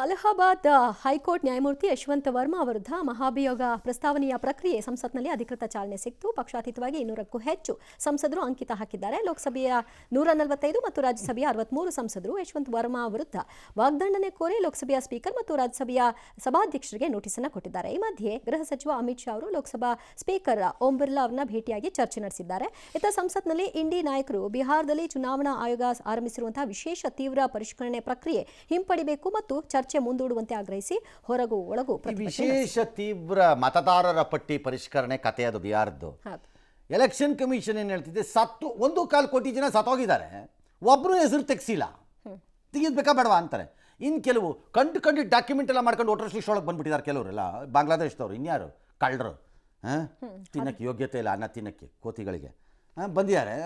Allahabad high court ನ್ಯಾಯಮೂರ್ತಿ ಯಶವಂತ್ ವರ್ಮಾ ವಿರುದ್ಧ ಮಹಾಭಿಯೋಗ ಪ್ರಸ್ತಾವನೆಯ ಪ್ರಕ್ರಿಯೆ ಸಂಸತ್ನಲ್ಲಿ ಅಧಿಕೃತ ಚಾಲನೆ ಸಿಕ್ತು. ಪಕ್ಷಾತೀತವಾಗಿ 200ಕ್ಕೂ ಹೆಚ್ಚು ಸಂಸದರು ಅಂಕಿತ ಹಾಕಿದ್ದಾರೆ. ಲೋಕಸಭೆಯ 145 ಮತ್ತು ರಾಜ್ಯಸಭೆಯ 63 ಸಂಸದರು ಯಶವಂತ್ ವರ್ಮಾ ವಿರುದ್ಧ ವಾಗ್ದಂಡನೆ ಕೋರಿ ಲೋಕಸಭೆಯ ಸ್ಪೀಕರ್ ಮತ್ತು ರಾಜ್ಯಸಭೆಯ ಸಭಾಧ್ಯಕ್ಷರಿಗೆ ನೋಟಿಸ್ ಅನ್ನು ಕೊಟ್ಟಿದ್ದಾರೆ. ಈ ಮಧ್ಯೆ ಗೃಹ ಸಚಿವ ಅಮಿತ್ ಶಾ ಅವರು ಲೋಕಸಭಾ ಸ್ಪೀಕರ್ ಓಂ ಬಿರ್ಲಾ ಅವರನ್ನ ಭೇಟಿಯಾಗಿ ಚರ್ಚೆ ನಡೆಸಿದ್ದಾರೆ. ಇತ್ತ ಸಂಸತ್ನಲ್ಲಿ ಇಂಡಿ ನಾಯಕರು ಬಿಹಾರದಲ್ಲಿ ಚುನಾವಣಾ ಆಯೋಗ ಆರಂಭಿಸಿರುವಂತಹ ವಿಶೇಷ ತೀವ್ರ ಪರಿಷ್ಕರಣೆ ಪ್ರಕ್ರಿಯೆ ಹಿಂಪಡಿಬೇಕು ಮತ್ತು ಚರ್ಚೆ ಮುಂದೂಡುವಂತೆ ಆಗ್ರಹಿಸಿ ಹೊರಗೂ ಒಳಗೂ ವಿಶೇಷ ತೀವ್ರ ಮತದಾರರ ಪಟ್ಟಿ ಪರಿಷ್ಕರಣೆ ಕಥೆ ಅದು ಬಿಹಾರದ್ದು. ಎಲೆಕ್ಷನ್ ಕಮಿಷನ್ ಏನು ಹೇಳ್ತಿದೆ, 1.25 ಕೋಟಿ ಜನ ಸತ್ತೋಗಿದ್ದಾರೆ, ಒಬ್ಬರು ಹೆಸರು ತೆಗ್ಸಿಲ್ಲ, ತೆಗಿದ್ಬೇಕಾ ಬೇಡವಾ ಅಂತಾರೆ. ಇನ್ನು ಕೆಲವು ಕಂಡು ಡಾಕ್ಯುಮೆಂಟ್ ಎಲ್ಲ ಮಾಡ್ಕೊಂಡು ವೋಟರ್ಸ್ ಲಿಸ್ಟ್ ಒಳಗೆ ಬಂದ್ಬಿಟ್ಟಿದ್ದಾರೆ ಕೆಲವರೆಲ್ಲ, ಬಾಂಗ್ಲಾದೇಶದವ್ರು, ಇನ್ಯಾರು ಕಳ್ಳರು, ತಿನ್ನಕ್ಕೆ ಯೋಗ್ಯತೆ ಇಲ್ಲ ಅನ್ನ ತಿನ್ನಕ್ಕೆ ಕೋತಿಗಳಿಗೆ ಬಂದಿದ್ದಾರೆ.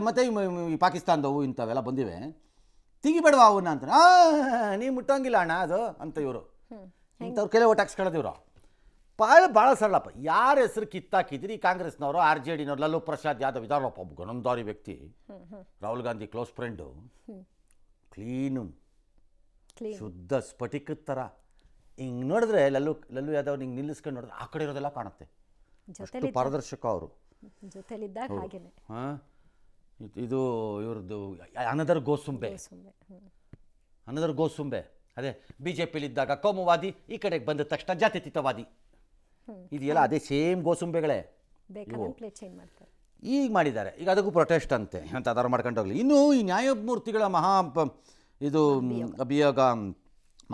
ಮತ್ತೆ ಈ ಪಾಕಿಸ್ತಾನದವು ಇಂಥವೆಲ್ಲ ಬಂದಿವೆ, ತೆಗಿಬೇಡವಾ ಅವನ್ನ ಅಂತ. ನೀವು ಮುಟ್ಟಂಗಿಲ್ಲ ಅಣ್ಣ ಅದು ಅಂತ ಇವರು ಇಂಥವ್ರು ಕೆಲವು ಟ್ಯಾಕ್ಸ್ ಕೇಳೋದಿವ್ರು. ಭಾಳ ಸರಳಪ್ಪ. ಯಾರ ಹೆಸರು ಕಿತ್ತಾಕಿದ್ರಿ, ಕಾಂಗ್ರೆಸ್ನವರು, RJDನವ್ರು, ಲಲ್ಲೂ ಪ್ರಸಾದ್ ಯಾದವ್ ಇದಾರಪ್ಪ, ಒಬ್ಬ ಗಣಂದಾರಿ ವ್ಯಕ್ತಿ, Rahul Gandhi close friend, clean ಶುದ್ಧ ಸ್ಫಟಿಕದ ಥರ. ಹಿಂಗೆ ನೋಡಿದ್ರೆ ಲಲ್ಲೂ ಯಾದವ್ ಹಿಂಗೆ ನಿಲ್ಲಿಸ್ಕೊಂಡು ನೋಡಿದ್ರೆ ಆ ಕಡೆ ಇರೋದೆಲ್ಲ ಕಾಣುತ್ತೆ. ಅಷ್ಟು ಪಾರದರ್ಶಕ ಅವರು. ಹಾಂ, ಇದು ಇವ್ರದ್ದು ಅನದರ್ ಗೋಸುಂಬೆ ಅದೇ BJPಲಿದ್ದಾಗ ಕೋಮುವಾದಿ, ಈ ಕಡೆಗೆ ಬಂದ ತಕ್ಷಣ ಜಾತ್ಯತೀತವಾದಿ, ಇದೆಯಲ್ಲ ಅದೇ ಸೇಮ್ ಗೋಸುಂಬೆಗಳೇ ಈಗ ಮಾಡಿದ್ದಾರೆ. ಈಗ ಅದಕ್ಕೂ ಪ್ರೊಟೆಸ್ಟ್ ಅಂತೆ ಅಂತ ಅದರ ಮಾಡ್ಕೊಂಡು ಹೋಗಲಿ. ಇನ್ನು ಈ ನ್ಯಾಯಮೂರ್ತಿಗಳ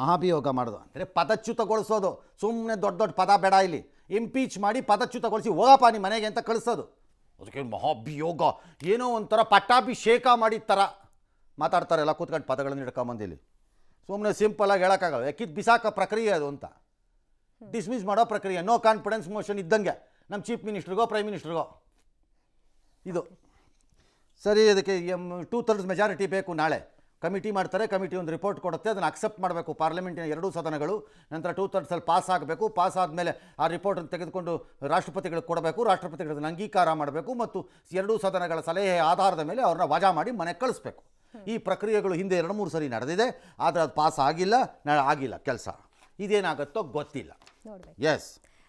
ಮಹಾಭಿಯೋಗ ಮಾಡೋದು ಅಂದರೆ ಪದಚ್ಯುತಗೊಳಿಸೋದು. ಸುಮ್ಮನೆ ದೊಡ್ಡ ಪದ ಬೇಡ, ಇಲ್ಲಿ ಇಂಪೀಚ್ ಮಾಡಿ ಪದಚ್ಯುತಗೊಳಿಸಿ ಹೋಗಪ್ಪ ನಿಮ್ಮ ಮನೆಗೆ ಅಂತ ಕಳಿಸೋದು. ಅದಕ್ಕೆ ಮಹಾಭಿಯೋಗ ಏನೋ ಒಂಥರ ಪಟ್ಟಾಭಿಷೇಕ ಮಾಡಿದ ಥರ ಮಾತಾಡ್ತಾರೆ ಎಲ್ಲ ಕೂತ್ಕೊಂಡು ಪದಗಳನ್ನು ಹಿಡ್ಕೊಂಬಂದಿಲ್ಲಿ. ಸುಮ್ಮನೆ ಸಿಂಪಲಾಗಿ ಹೇಳೋಕ್ಕಾಗಲ್ಲ, ಕಿತ್ತು ಬಿಸಾಕೋ ಪ್ರಕ್ರಿಯೆ ಅದು ಅಂತ, ಡಿಸ್ಮಿಸ್ ಮಾಡೋ ಪ್ರಕ್ರಿಯೆ. ನೋ ಕಾನ್ಫಿಡೆನ್ಸ್ ಮೋಷನ್ ಇದ್ದಂಗೆ ನಮ್ಮ ಚೀಫ್ ಮಿನಿಸ್ಟ್ರಿಗೋ ಪ್ರೈಮ್ ಮಿನಿಸ್ಟ್ರಿಗೋ ಇದು ಸರಿ. ಅದಕ್ಕೆ 2/3 ಮೆಜಾರಿಟಿ ಬೇಕು. ನಾಳೆ ಕಮಿಟಿ ಮಾಡ್ತಾರೆ, ಕಮಿಟಿ ಒಂದು ರಿಪೋರ್ಟ್ ಕೊಡುತ್ತೆ, ಅದನ್ನು ಅಕ್ಸೆಪ್ಟ್ ಮಾಡಬೇಕು ಪಾರ್ಲಿಮೆಂಟಿನ 2 ಸದನಗಳು. ನಂತರ 2/3 ಪಾಸ್ ಆಗಬೇಕು. ಪಾಸ್ ಆದಮೇಲೆ ಆ ರಿಪೋರ್ಟನ್ನು ತೆಗೆದುಕೊಂಡು ರಾಷ್ಟ್ರಪತಿಗಳಿಗೆ ಕೊಡಬೇಕು, ರಾಷ್ಟ್ರಪತಿಗಳು ಅದನ್ನು ಅಂಗೀಕಾರ ಮಾಡಬೇಕು ಮತ್ತು 2 ಸದನಗಳ ಸಲಹೆ ಆಧಾರದ ಮೇಲೆ ಅವ್ರನ್ನ ವಜಾ ಮಾಡಿ ಮನೆಗೆ ಕಳಿಸ್ಬೇಕು. ಈ ಪ್ರಕ್ರಿಯೆಗಳು ಹಿಂದೆ 2-3 ಸರಿ ನಡೆದಿದೆ, ಆದರೆ ಅದು ಪಾಸ್ ಆಗಿಲ್ಲ ಕೆಲಸ. ಇದೇನಾಗುತ್ತೋ ಗೊತ್ತಿಲ್ಲ. ಎಸ್.